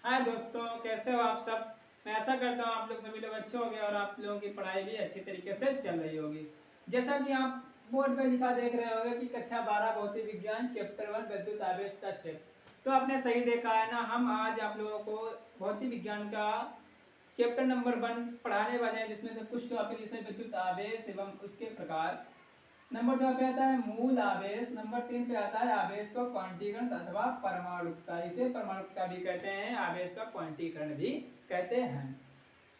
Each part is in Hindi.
हाय दोस्तों, कैसे हो आप सब। मैं ऐसा करता हूँ आप लोग सभी लोग अच्छे होंगे और आप लोगों की पढ़ाई भी अच्छी तरीके से चल रही होगी। जैसा कि आप बोर्ड पे लिखा देख रहे होंगे कि कक्षा 12 भौतिक विज्ञान चैप्टर 1 विद्युत आवेश का क्षेत्र। तो आपने सही देखा है ना, हम आज आप लोगों को भौतिक विज्ञान का चैप्टर नंबर 1 पढ़ाने वाले हैं, जिसमें से कुछ टॉपिक जैसे विद्युत आवेश एवं उसके प्रकार। नंबर 2 पे आता है मूल आवेश। नंबर 3 पे आता है आवेश का क्वांटीकरण अथवा परमाणुकता। इसे परमाणुकता भी कहते हैं, आवेश का क्वांटीकरण भी कहते हैं।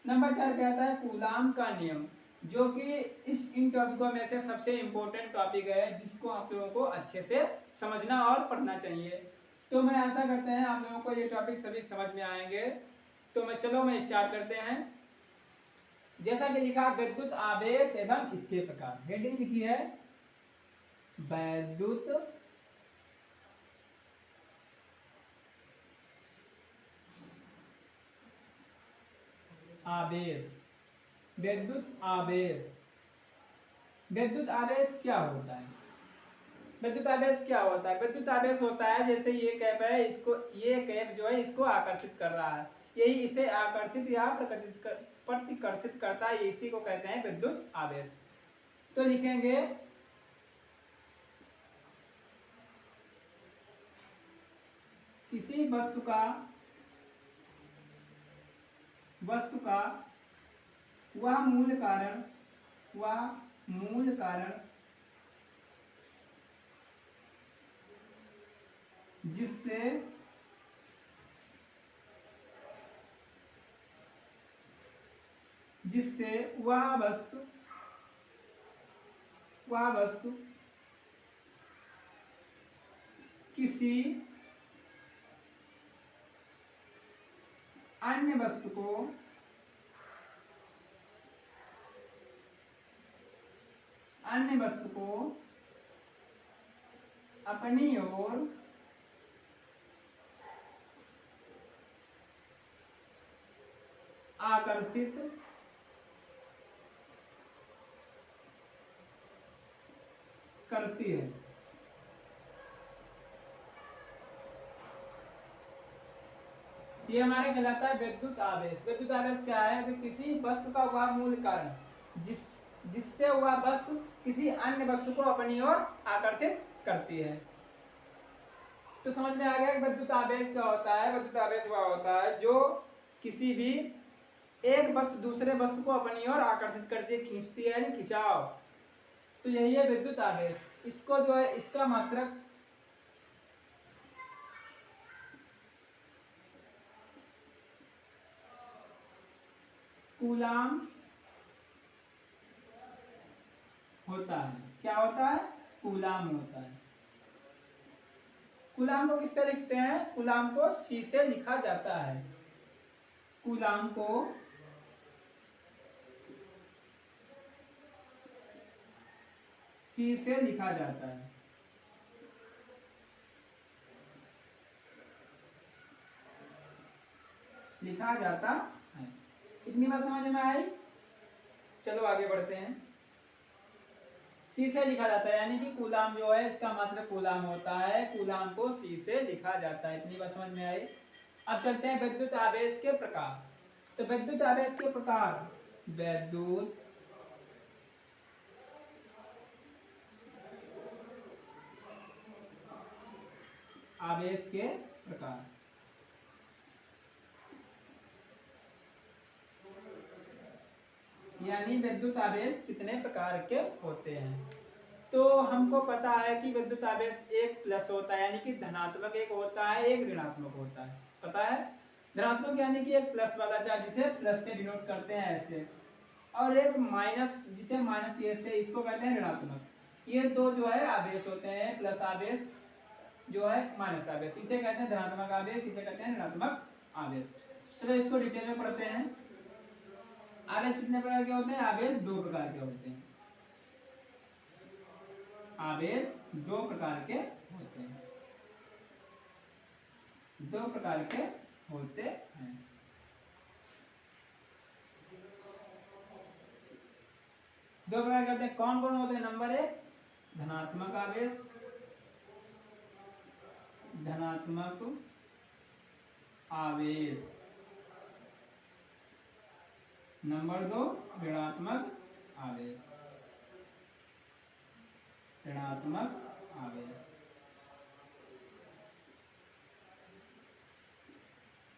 नंबर 4 पे आता है कूलाम का नियम, जो कि इन टॉपिकों में से सबसे इंपॉर्टेंट टॉपिक है, जिसको आप लोगों को अच्छे से समझना और पढ़ना चाहिए। तो मैं आशा करते हैं आप लोगों को ये टॉपिक सभी समझ में आएंगे। तो मैं स्टार्ट करते हैं। जैसा कि लिखा विद्युत आवेश एवं इसके प्रकार, हेडिंग लिखी है वैद्युत आवेश। विद्युत आवेश, विद्युत आवेश क्या होता है? विद्युत आवेश क्या होता है? विद्युत आवेश होता है जैसे ये कैप है, इसको ये कैप जो है इसको आकर्षित कर रहा है, यही इसे आकर्षित या प्रतिकर्षित करता है, इसी को कहते हैं विद्युत आवेश। तो लिखेंगे किसी वस्तु का वह मूल कारण जिससे वह वस्तु किसी अन्य वस्तु को अपनी ओर आकर्षित करती है। ये हमारे कहलाता है विद्युत आवेश। विद्युत आवेश क्या है? कि किसी वस्तु का वह मूल कारण जिससे वह वस्तु किसी अन्य वस्तु को अपनी ओर आकर्षित करती है। तो समझ में आ गया कि विद्युत आवेश क्या होता है? विद्युत आवेश वह होता है जो किसी भी एक वस्तु दूसरे वस्तु को अपनी ओर आकर्षित करती है, खींचती है, यानी खिंचाव। तो यही है विद्युत आवेश। इसको जो है इसका मात्रक कूलाम होता है। क्या होता है? कूलाम होता है। कूलाम को किससे लिखते हैं? कूलाम को सी से लिखा जाता है। कूलाम को सी से लिखा जाता है। लिखा जाता है। इतनी बात समझ में आई? चलो आगे बढ़ते हैं। सी से लिखा जाता है, यानी कि कूलाम जो है इसका मतलब कूलाम होता है। कूलाम को सी से लिखा जाता है। इतनी बात समझ में आई? अब चलते हैं विद्युत आवेश के प्रकार। तो विद्युत आवेश के प्रकार, विद्युत आवेश के प्रकार। यानी विद्युत आवेश कितने प्रकार के होते हैं। तो हमको पता है कि विद्युत आवेश एक प्लस होता है, यानी कि धनात्मक एक होता है, एक ऋणात्मक होता है। पता है? धनात्मक यानी कि एक प्लस वाला चार्ज, जिसे प्लस से डिनोट करते हैं ऐसे, और एक माइनस, जिसे माइनस ये से, इसको कहते हैं ऋणात्मक। ये दो जो है आवेश होते हैं, प्लस आवेश जो है माइनस आवेश, इसे कहते हैं धनात्मक आवेश, इसे कहते हैं ऋणात्मक आवेश। चलो इसको डिटेल में पढ़ते हैं। आवेश कितने प्रकार के होते हैं? आवेश दो प्रकार के होते हैं। आवेश दो प्रकार के होते हैं। दो प्रकार के होते हैं। दो प्रकार के होते हैं। कौन कौन होते हैं? नंबर एक, धनात्मक आवेश, धनात्मक आवेश। नंबर 2 ऋणात्मक आवेश। ऋणात्मक आवेश।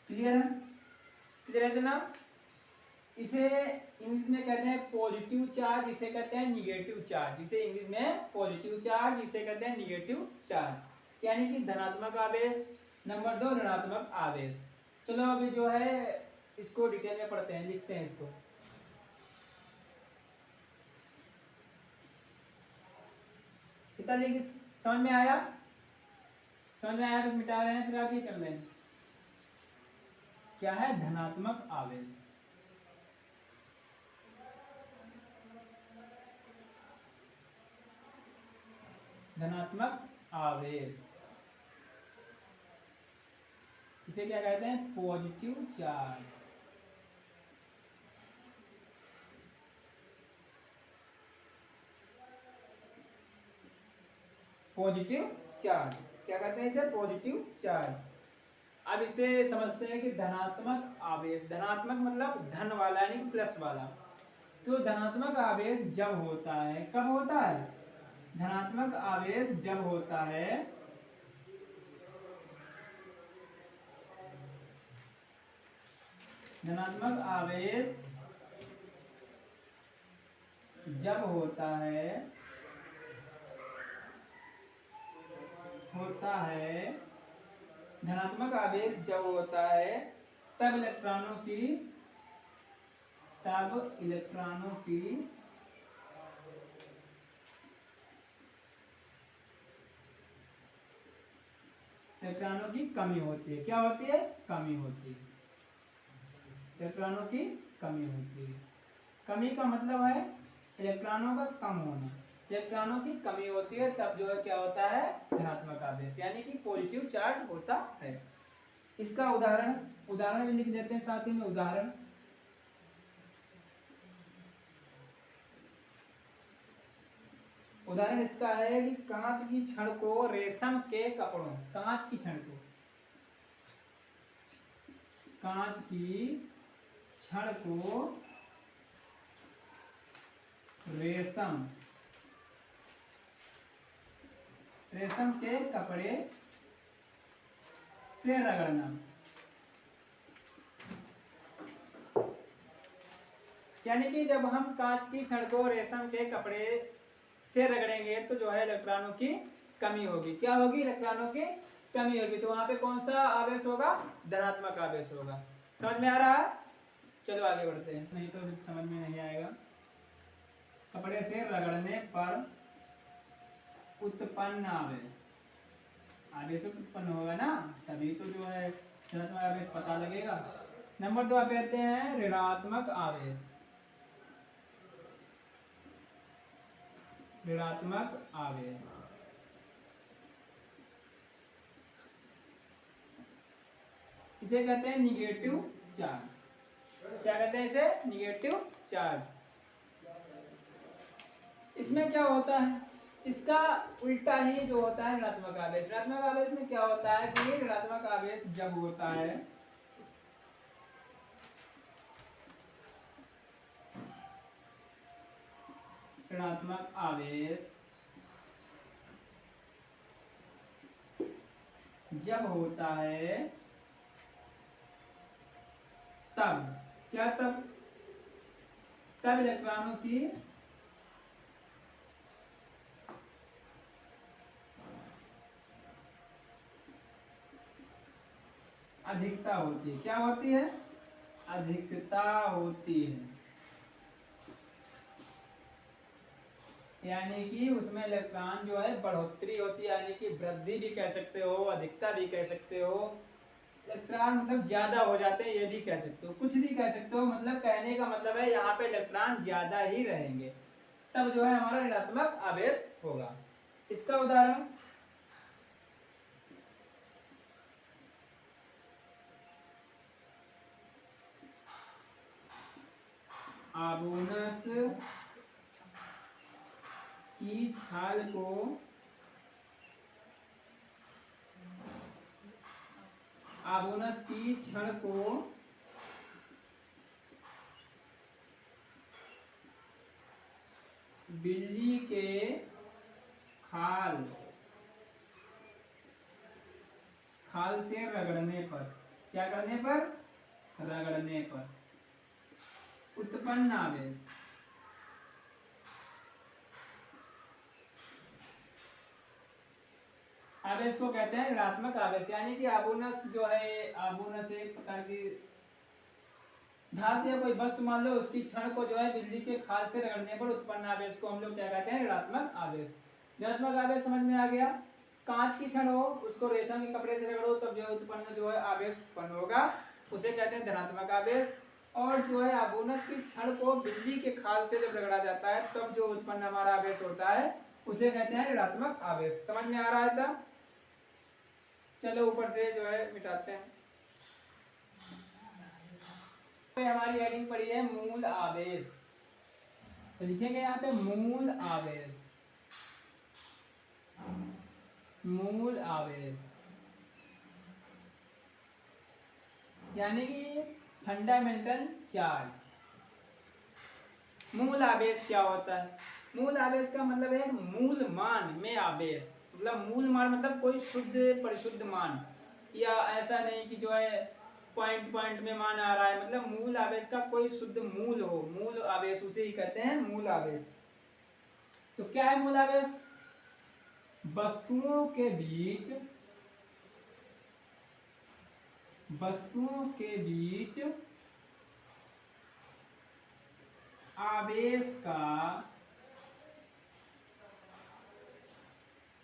क्लियर है? क्लियर है जनाब? इसे इंग्लिश में कहते हैं पॉजिटिव चार्ज, इसे कहते हैं निगेटिव चार्ज। इसे इंग्लिश में पॉजिटिव चार्ज, इसे कहते हैं निगेटिव चार्ज, यानी कि धनात्मक आवेश। नंबर 2 ऋणात्मक आवेश। चलो अभी जो है इसको डिटेल में पढ़ते हैं, लिखते हैं इसको। पिताजी समझ में आया? समझ में आया तो मिटा रहे हैं, फिर आगे कर लें। क्या है धनात्मक आवेश? धनात्मक आवेश इसे क्या कहते हैं? Positive charge. पॉजिटिव चार्ज क्या कहते हैं? इसे पॉजिटिव चार्ज। अब इसे समझते हैं कि धनात्मक आवेश, धनात्मक मतलब धन वाला यानी प्लस वाला। तो धनात्मक आवेश जब होता है, कब होता है? धनात्मक आवेश जब होता है धनात्मक आवेश जब होता है धनात्मक आवेश जब होता है तब इलेक्ट्रॉनों की कमी होती है। क्या होती है? कमी होती है। इलेक्ट्रॉनों की कमी होती है। कमी का मतलब है इलेक्ट्रॉनों का कम होना। इलेक्ट्रॉनों की कमी होती है तब जो है क्या होता है? धनात्मक आवेश यानी कि पॉजिटिव चार्ज होता है। इसका उदाहरण भी लिख देते हैं साथ ही में। उदाहरण इसका है कि कांच की छड़ को रेशम के कपड़ों, कांच की छड़ को रेशम के कपड़े से रगड़ना। यानी कि जब हम कांच की छड़ को रेशम के कपड़े से रगड़ेंगे तो जो है इलेक्ट्रॉनों की कमी होगी। क्या होगी? इलेक्ट्रॉनों की कमी होगी। तो वहां पे कौन सा आवेश होगा? धनात्मक आवेश होगा। समझ में आ रहा है? चलो आगे बढ़ते हैं, नहीं तो समझ में नहीं आएगा। कपड़े से रगड़ने पर उत्पन्न आवेश उत्पन्न होगा ना, तभी तो जो है धनात्मक आवेश पता लगेगा। नंबर 2 आप कहते हैं ऋणात्मक आवेश। इसे कहते हैं निगेटिव चार्ज। क्या कहते हैं इसे? Negative charge. इसमें क्या होता है? इसका उल्टा ही जो होता है ऋणात्मक आवेश। ऋणात्मक आवेश में क्या होता है कि ऋणात्मक आवेश जब होता है तब इलेक्ट्रॉनों की अधिकता होती है। क्या होती है? अधिकता होती है। यानी कि उसमें इलेक्ट्रॉन जो है बढ़ोतरी होती है, यानी कि वृद्धि भी कह सकते हो, अधिकता भी कह सकते हो। इलेक्ट्रॉन मतलब ज्यादा हो जाते हैं, ये भी कह सकते हो, कुछ भी कह सकते हो। मतलब कहने का मतलब है यहाँ पे इलेक्ट्रॉन ज्यादा ही रहेंगे, तब जो है हमारा ऋणात्मक आवेश होगा। इसका उदाहरण आबोनस की छाल को आबोनस की छड़ को बिल्ली के खाल से रगड़ने पर, क्या करने पर, रगड़ने पर उत्पन्न आवेश। आवेश को कहते हैं ऋणात्मक आवेश, यानी कि आबोनस जो है, आबोनस एक प्रकार की धातु या कोई वस्तु मान लो, उसकी छड़ को जो है बिल्ली के खाल से रगड़ने पर उत्पन्न आवेश को हम लोग क्या कहते हैं, ऋणात्मक आवेश। ऋणात्मक आवेश समझ में आ गया। कांच की छड़ हो, उसको रेशम के कपड़े से रगड़ो तब जो उत्पन्न जो है आवेश उत्पन्न होगा, उसे कहते हैं धनात्मक आवेश। और जो है आबोनस की छड़ को बिल्ली के खाल से जब रगड़ा जाता है तब जो उत्पन्न हमारा आवेश होता है उसे कहते हैं ऋणात्मक आवेश। समझ में आ रहा है था? चलो ऊपर से जो है मिटाते हैं। हमारी हेडिंग पड़ी है मूल आवेश, तो लिखेंगे यहाँ पे मूल आवेश। मूल आवेश यानी कि फंडामेंटल चार्ज। मूल आवेश क्या होता है? मूल आवेश का मतलब है मूल मान में आवेश। मतलब मूल मान मतलब कोई शुद्ध परिशुद्ध मान, या ऐसा नहीं कि जो है पॉइंट पॉइंट में मान आ रहा है। मतलब मूल आवेश का कोई शुद्ध मूल हो, मूल आवेश उसे ही कहते हैं मूल आवेश। तो क्या है मूल आवेश? वस्तुओं के बीच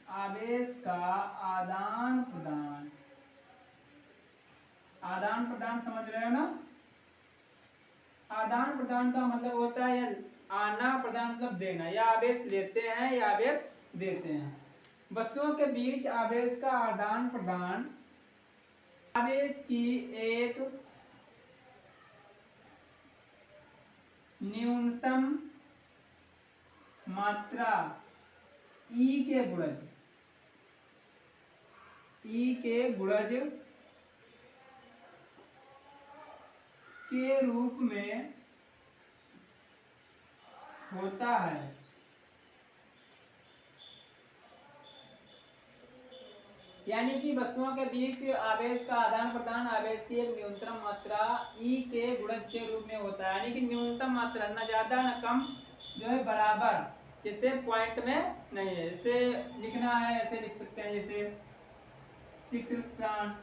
आवेश का आदान प्रदान। आदान प्रदान समझ रहे हो ना? आदान प्रदान का मतलब होता है आना, प्रदान मतलब देना, या आवेश लेते हैं या आवेश देते हैं। वस्तुओं के बीच आवेश का आदान प्रदान आवेश की एक न्यूनतम मात्रा ई के गुणज के रूप में होता है। यानी कि वस्तुओं के बीच आवेश का आदान प्रदान आवेश की एक न्यूनतम मात्रा ई के गुणज के रूप में होता है। यानी कि न्यूनतम मात्रा, न ज्यादा न कम, जो है बराबर, जिससे पॉइंट में नहीं है। इसे लिखना है ऐसे लिख सकते हैं, जैसे 6 इलेक्ट्रॉन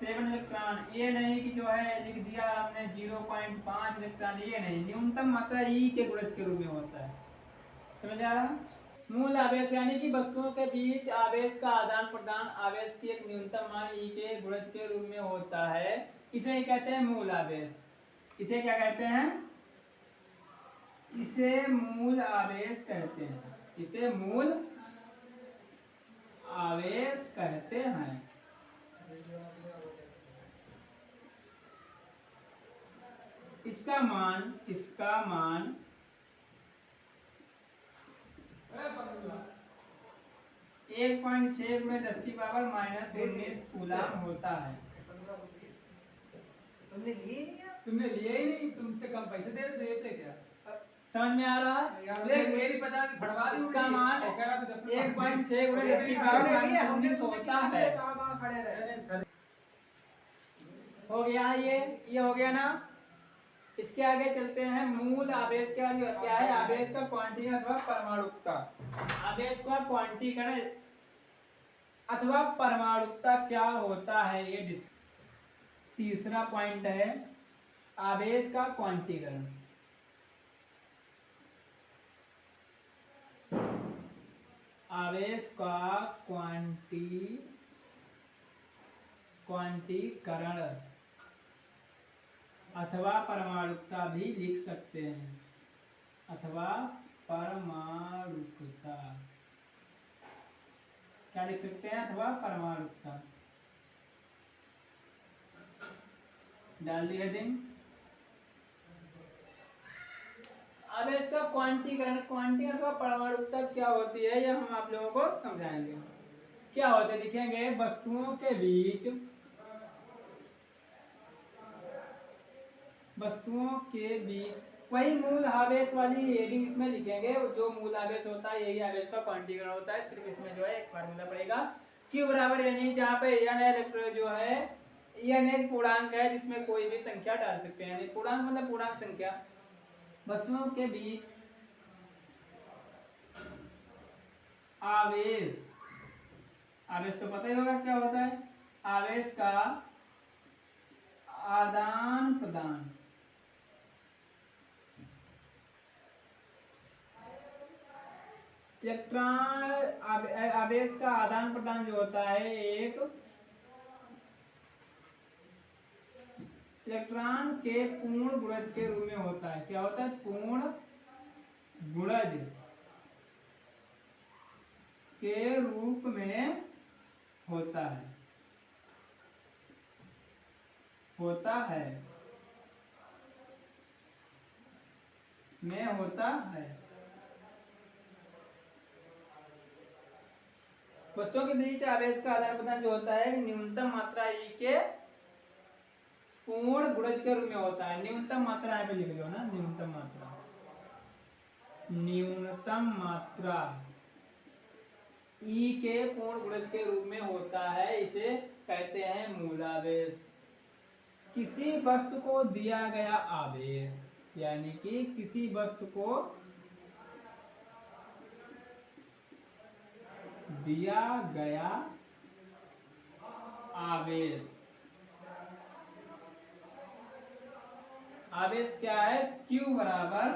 7 इलेक्ट्रॉन, ये नहीं कि जो है लिख दिया हमने 0.5 इलेक्ट्रॉन, ये नहीं। न्यूनतम मात्रा ई के गुणज के रूप में होता है। समझ आ रहा? मूल आवेश यानी कि वस्तुओं के बीच आवेश का आदान प्रदान आवेश की एक न्यूनतम मान ई के गुणज के रूप में होता है, इसे ही कहते हैं मूल आवेश। इसे क्या कहते हैं? इसे मूल आवेश कहते हैं। इसे मूल आवेश कहते हैं। इसका मान 1.6 में 10 की पावर -19 कूलम होता है। तुमने लिए नहीं है? तुमने लिए ही नहीं, तुम तो कम पैसे दे रहे थे क्या? समझ में आ रहा है? मेरी 50 फड़वा दी। इसका मान 1.6 गुणे 10 की पावर -19 होता है। कहाँ खड़े रहे? हो गया ये हो गया ना? इसके आगे चलते हैं। मूल आवेश क्या है? आवेश का क्वांटीकरण अथवा परमाणुकता। आवेश का क्वांटीकरण अथवा परमाणुकता क्या होता है, ये तीसरा पॉइंट है, आवेश का क्वांटीकरण। आवेश का क्वांटीकरण अथवा परमाणुकता भी लिख सकते हैं, अथवा परमाणुकता। क्या लिख सकते हैं? अथवा परमाणुकता। डाल दी हेडिंग। आवेश का क्वांटीकरण अथवा परमाणुकता क्या होती है, यह हम आप लोगों को समझाएंगे। क्या होते हैं लिखेंगे, वस्तुओं के बीच वस्तुओं के बीच वही मूल आवेश वाली हेडिंग इसमें लिखेंगे। जो मूल आवेश होता है यही आवेश का क्वांटीकरण होता है। सिर्फ इसमें जो है एक फार्मूला पड़ेगा Q बराबर यानी जहाँ पे n इलेक्ट्रॉन जो है n एक पूर्णांक है जिसमें कोई भी संख्या डाल सकते हैं। यानी पूर्णांक मतलब पूर्णांक संख्या। वस्तुओं के बीच आवेश, आवेश तो पता ही होगा क्या होता है। आवेश का आदान प्रदान, इलेक्ट्रॉन आवेश का आदान प्रदान जो होता है एक इलेक्ट्रॉन के पूर्ण गुणज के रूप में होता है। क्या होता है? पूर्ण गुणज के रूप में होता है, होता है, में होता है। वस्तुओं के बीच आवेश का आदान प्रदान जो होता है न्यूनतम मात्रा ई के पूर्ण गुणज के रूप में होता है। न्यूनतम मात्रा यहाँ पे लिख लो ना, न्यूनतम मात्रा, न्यूनतम मात्रा ई के पूर्ण गुणज के रूप में होता है। इसे कहते हैं मूलावेश। किसी वस्तु को दिया गया आवेश, यानी कि किसी वस्तु को दिया गया आवेश, आवेश क्या है? Q बराबर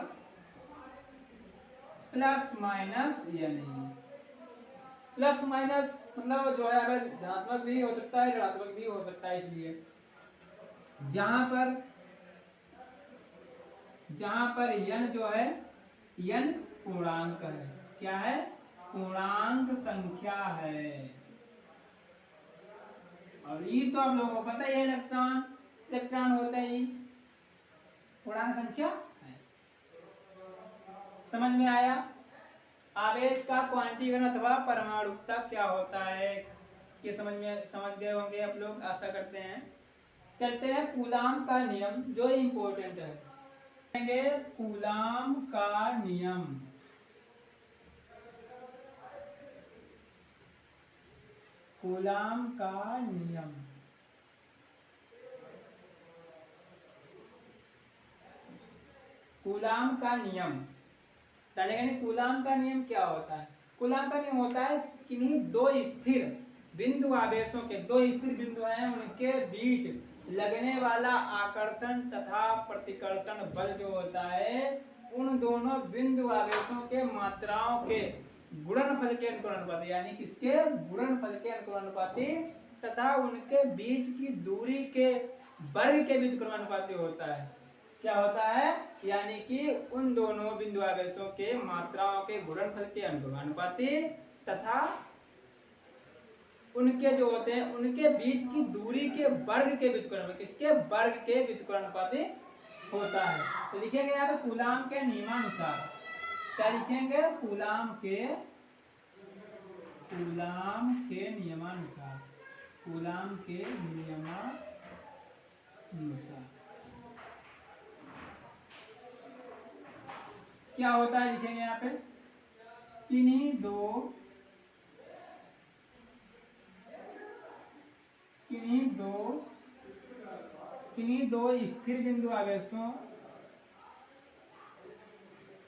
प्लस माइनस यानी प्लस माइनस मतलब जो है आवेश धनात्मक भी हो सकता है ऋणात्मक भी हो सकता है। इसलिए जहां पर n जो है n पूर्णांक है। क्या है? पूर्णांक संख्या है। और ई तो आप लोगों को पता ही है, इलेक्ट्रॉन, इलेक्ट्रॉन होता है पूर्णांक संख्या है। समझ में आया? आवेश का क्वांटीकरण अथवा परमाणुकता क्या होता है ये समझ गए होंगे आप लोग, आशा करते हैं। चलते हैं कूलाम का नियम जो इम्पोर्टेंट है। कूलाम का नियम, कूलाम का नियम, कूलाम का नियम कूलाम का नियम क्या होता है? कूलाम का नियम होता है किन्हीं दो स्थिर बिंदु आवेशों के, दो स्थिर बिंदु हैं उनके बीच लगने वाला आकर्षण तथा प्रतिकर्षण बल जो होता है उन दोनों बिंदु आवेशों के मात्राओं के गुणनफल के अनुपाती, यानी किसके? गुणनफल के अनुपाती तथा उनके बीच की दूरी के वर्ग के बीच अनुपाती होता है। क्या होता है? यानी कि उन दोनों बिंदु आवेशों के मात्राओं के गुणनफल के अनुपाती तथा उनके जो होते हैं उनके बीच की दूरी के वर्ग के व्युत्क्रमानुपाती, किसके? वर्ग के व्युत्क्रमानुपाती होता है। तो लिखेंगे यहाँ पे कूलाम के नियमानुसार। क्या लिखेंगे? कूलाम के नियमानुसार, कूलाम के नियमानुसार क्या होता है? लिखेंगे यहाँ पे किन्हीं दो स्थिर बिंदु आवेशों,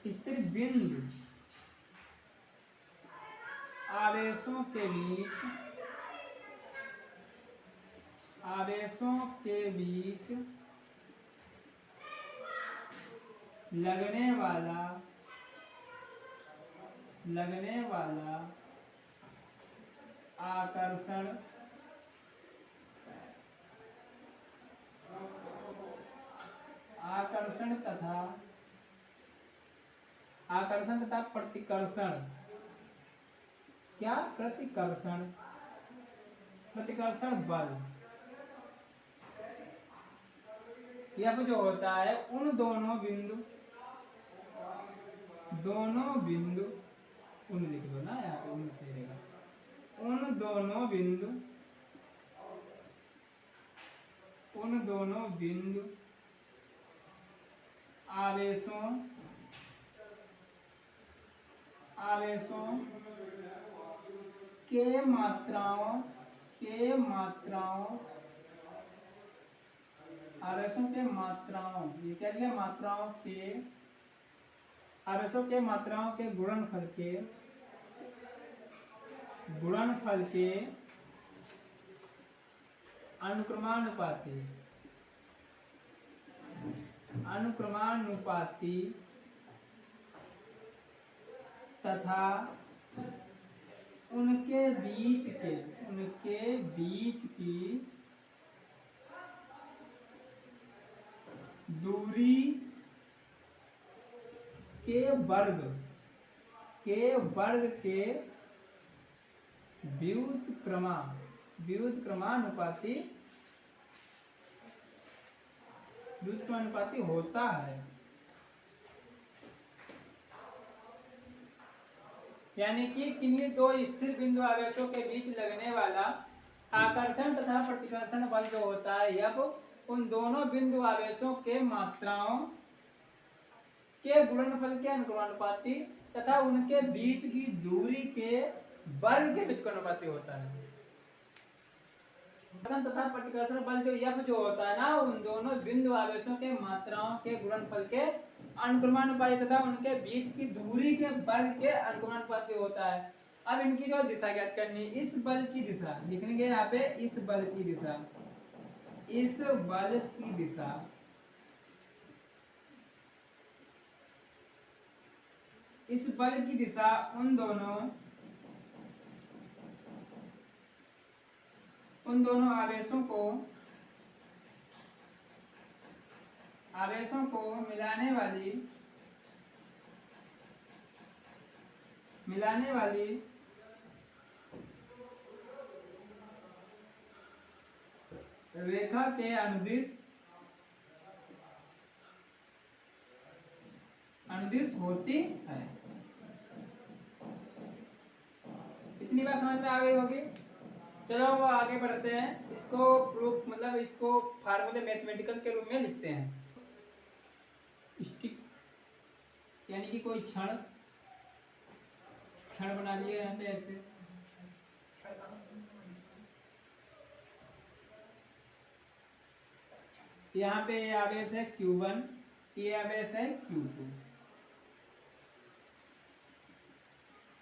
स्थिर बिंदु आवेशों के बीच लगने वाला आकर्षण तथा प्रतिकर्षण, क्या? प्रतिकर्षण बल, यह जो होता है उन दोनों बिंदु उन लिख दो ना यहाँ पे, उन सही रहेगा। उन दोनों बिंदु आवेशों आवेशों के मात्राओं आवेशों के मात्राओं, ये क्या लिया, मात्राओं के, आवेशों के मात्राओं के गुणनफल के अनुक्रमानुपाती तथा उनके बीच की दूरी के वर्ग के व्युत्क्रमानुपाती होता है। यानी कि किन्हीं दो स्थिर बिंदु आवेशों के बीच लगने वाला आकर्षण तथा प्रतिकर्षण बल जो होता है, यह उन दोनों बिंदु आवेशों के मात्राओं के गुणनफल के अनुक्रमानुपाती तथा उनके बीच की दूरी के वर्ग के व्युत्क्रमानुपाती होता है। तथा प्रतिकर्षण बल जो F जो होता है ना, उन दोनों बिंदु आवेशों के मात्राओं के गुणनफल के अनुक्रमानुपाती तथा उनके बीच की दूरी के वर्ग के अनुक्रमानुपाती होता है। अब इनकी जो दिशा ज्ञात करनी, इस बल की दिशा लिखेंगे यहाँ पे, इस बल की दिशा उन दोनों आवेशों को मिलाने वाली रेखा के अनुदिश होती है। इतनी बात समझ में आ गई होगी। चलो वो आगे बढ़ते हैं, इसको प्रूफ मतलब इसको फार्मूले मैथमेटिकल के रूप में लिखते हैं। स्टिक यानी कि कोई क्षण बना लिया यहाँ पे ऐसे, यहाँ पे आवेश है Q1, ये आवेश है Q2।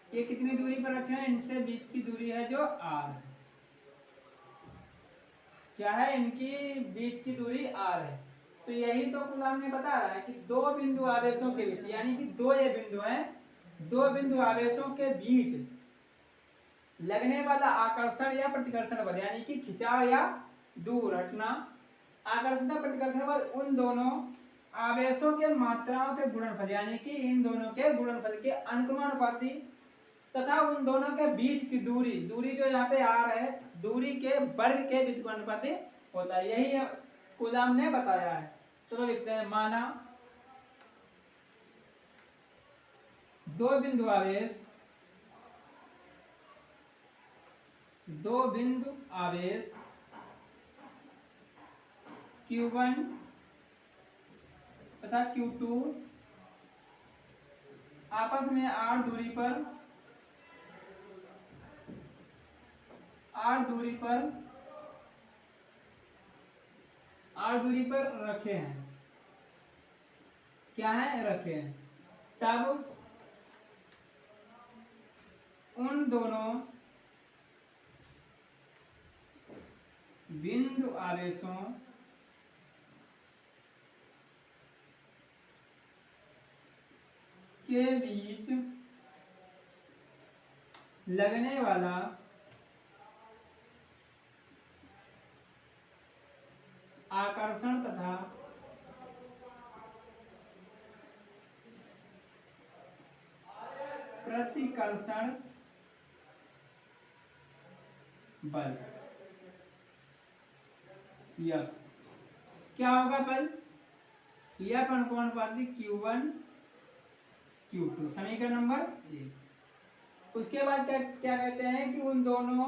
ये कितनी दूरी पर रखे हैं, इनसे बीच की दूरी है जो R है। क्या है, इनकी बीच की दूरी R है। तो यही तो कूलाम ने बता रहा है कि दो बिंदु आवेशों के बीच, यानी कि दो ये बिंदु हैं, दो बिंदु आवेशों के बीच लगने वाला आकर्षण या प्रतिकर्षण बल, यानी कि खिंचाव या दूर हटना, आकर्षण या प्रतिकर्षण बल उन दोनों आवेशों के मात्राओं के गुणनफल, यानी कि इन दोनों के गुणनफल के अनुक्रमानुपाती तथा उन दोनों के बीच की दूरी जो यहाँ पे R है, दूरी के वर्ग के व्युत्क्रमानुपाती होता है। यही कूलाम ने बताया है। चलो लिखते हैं, माना दो बिंदु आवेश Q1 तथा Q2 आपस में R दूरी पर रखे हैं। क्या है, रखे हैं। तब उन दोनों बिंदु आवेशों के बीच लगने वाला आकर्षण तथा प्रतिकर्षण बल यह क्या होगा, बल यह अनुपाती Q1 Q2, समीकरण नंबर 1। उसके बाद क्या कहते हैं कि उन दोनों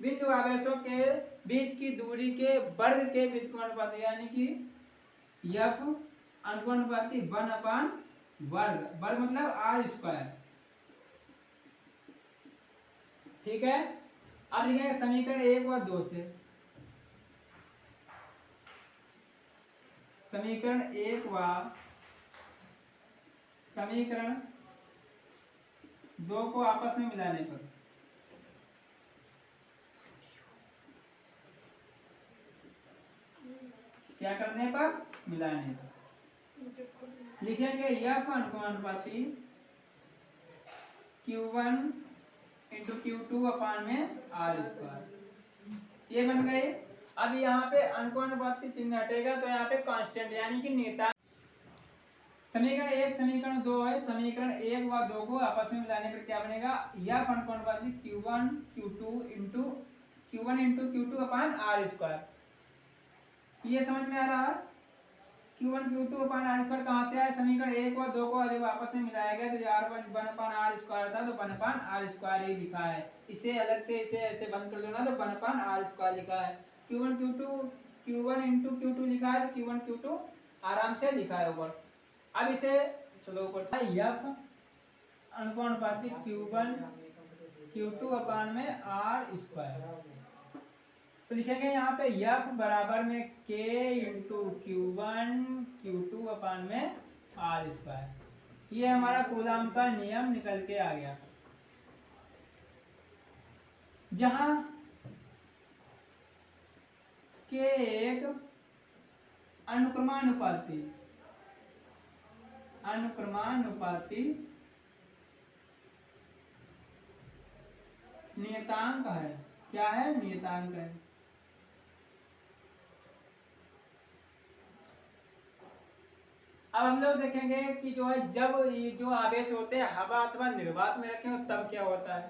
बिंदु आवेशों के बीच की दूरी के वर्ग के व्युत्क्रमानुपाती, यानी कि F अनुपाती 1/वर्ग, वर्ग मतलब आर स्क्वायर। ठीक है, अब लिखेंगे समीकरण 1 व 2 से। समीकरण 1 व समीकरण 2 को आपस में मिलाने पर क्या करने पर, मिलाने पर लिखेंगे यह अनुपाती Q1 इंटू Q2 अपान में आर स्क्वायर। ये बन गए। अब यहाँ पे अनुपाती चिन्ह हटेगा तो यहाँ पे कांस्टेंट यानी कि नियतांक। समीकरण 1 समीकरण 2 है, समीकरण 1 व 2 को आपस में मिलाने पर क्या बनेगा, यह अनुपाती Q1 into Q2 upon R square. ये समझ में आ रहा है। Q1 Q2 upon R square कहाँ से आया, समीकरण 1 और 2 को जब आपस में मिलाया गया तो यार 1 अपान आर स्क्वायर था तो 1 अपान आर स्क्वायर ही लिखा है। इसे अलग से इसे ऐसे बंद कर दो ना तो 1 अपान आर स्क्वायर लिखा है। Q1 इंटू Q2 लिखा है तो Q1 Q2 आराम से लिखा है ऊपर। अब इसे चलो ऊपर यह अनुपाती Q1 Q2 अपान में आर स्क्वायर। तो लिखेंगे यहाँ पे यफ बराबर में k इंटू Q1 Q2 अपान में आर स्क्वायर। ये हमारा कूलाम का नियम निकल के आ गया, जहां k एक अनुक्रमानुपाती नियतांक है। क्या है, नियतांक है। अब हम लोग देखेंगे कि जो है जब ये जो आवेश होते हैं हवा अथवा निर्वात में रखे हो तब क्या होता है।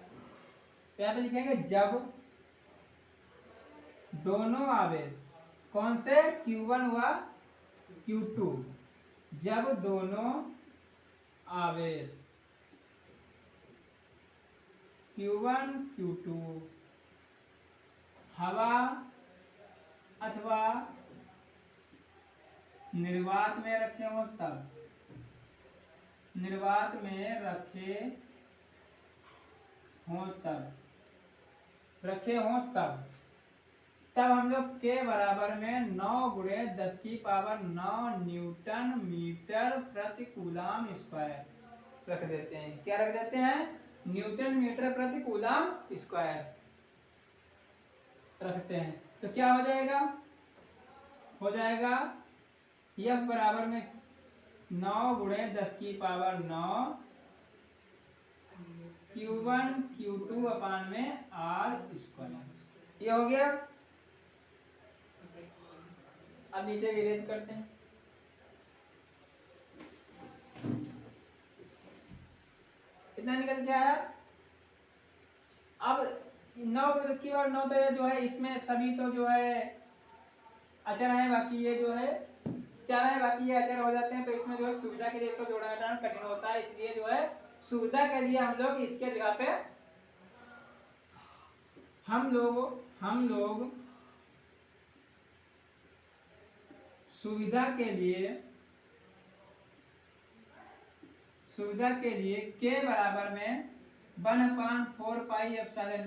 तो यहाँ पे लिखेंगे जब दोनों आवेश कौन से, Q1 व Q2, जब दोनों आवेश Q1 Q2 हवा अथवा निर्वात में रखे हो तब, निर्वात में रखे हो तब हम लोग के बराबर में 9 गुणे 10 की पावर 9 न्यूटन मीटर प्रति कूलाम स्क्वायर रख देते हैं। क्या रख देते हैं, न्यूटन मीटर प्रति कूलाम स्क्वायर रखते हैं। तो क्या हो जाएगा, F बराबर में 9 गुणे 10 की पावर 9 Q1 Q2 अपान में आर स्क्वायर। ये हो गया। अब नीचे इरेज करते हैं। इतना निकल के आया। अब 9 गुणे 10 की पावर 9 तो ये जो है इसमें सभी तो जो है अचर है, बाकी ये जो है चर है, बाकी ये अचर हो जाते हैं। तो इसमें जो है सुविधा के लिए इसको जोड़ा घटाना कठिन होता है, इसलिए जो है सुविधा के लिए हम लोग इसके जगह पे हम लोग सुविधा के लिए k बराबर में 1/4 पाई एप्सिलॉन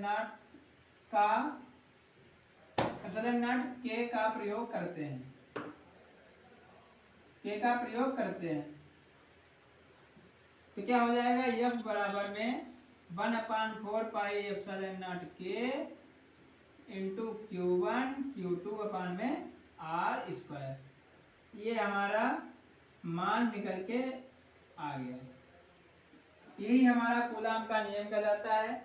नॉट k का प्रयोग करते हैं। तो क्या हो जाएगा, F बराबर में 1/4 pi epsilon not k into Q1 Q2 अपान में आर स्क्वायर। ये हमारा मान निकल के आ गया। यही हमारा कूलाम का नियम कहलाता है।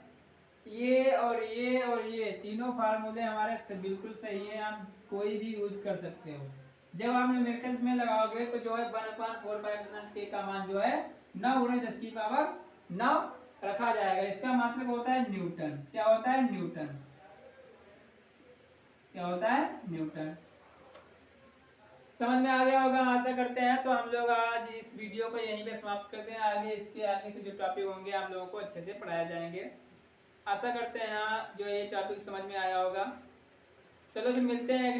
ये और ये तीनों फार्मूले हमारे से बिल्कुल सही है, आप कोई भी यूज कर सकते हो। जब आप न्यूमेरिकल्स में लगाओगे तो जो है 1/4 पाई एप्सिलॉन k का मान जो है 9 गुणे 10 की पावर 9 रखा जाएगा। इसका मतलब होता है न्यूटन। क्या होता है, न्यूटन। समझ में आ गया होगा, आशा करते हैं। तो हम लोग आज इस वीडियो को यहीं पे समाप्त करते हैं। आगे इसके आगे से जो टॉपिक होंगे हम लोगों को अच्छे से पढ़ाए जाएंगे। आशा करते हैं जो ये टॉपिक समझ में आया होगा। चलो फिर मिलते हैं।